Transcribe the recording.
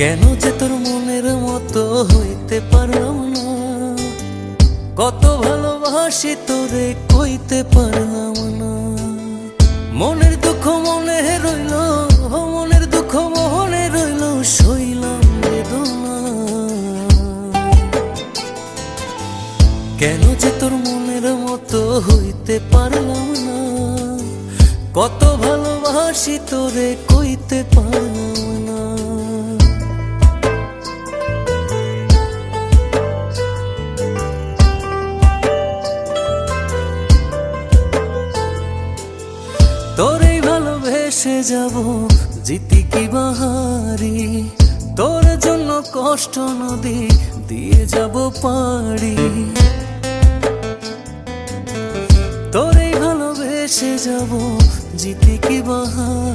কেন যে তোর মনের মতো হইতে পারলাম না, কত ভালোবাসি তোরে কইতে পারলাম না। মনের দুঃখ মনে রইল, মনের দুঃখ মনে রইল, সইলাম বেদনা। কেন যে তোর মনের মতো হইতে পারলাম না, কত ভালোবাসি তোরে কইতে পারলাম না। তোরেই ভালোবেসে যাব, জিতি কি বাহারি, তোর জন্য কষ্ট নদী দিয়ে যাব পাড়ি। তোরেই ভালোবেসে যাব, জিতি কি বাহারি।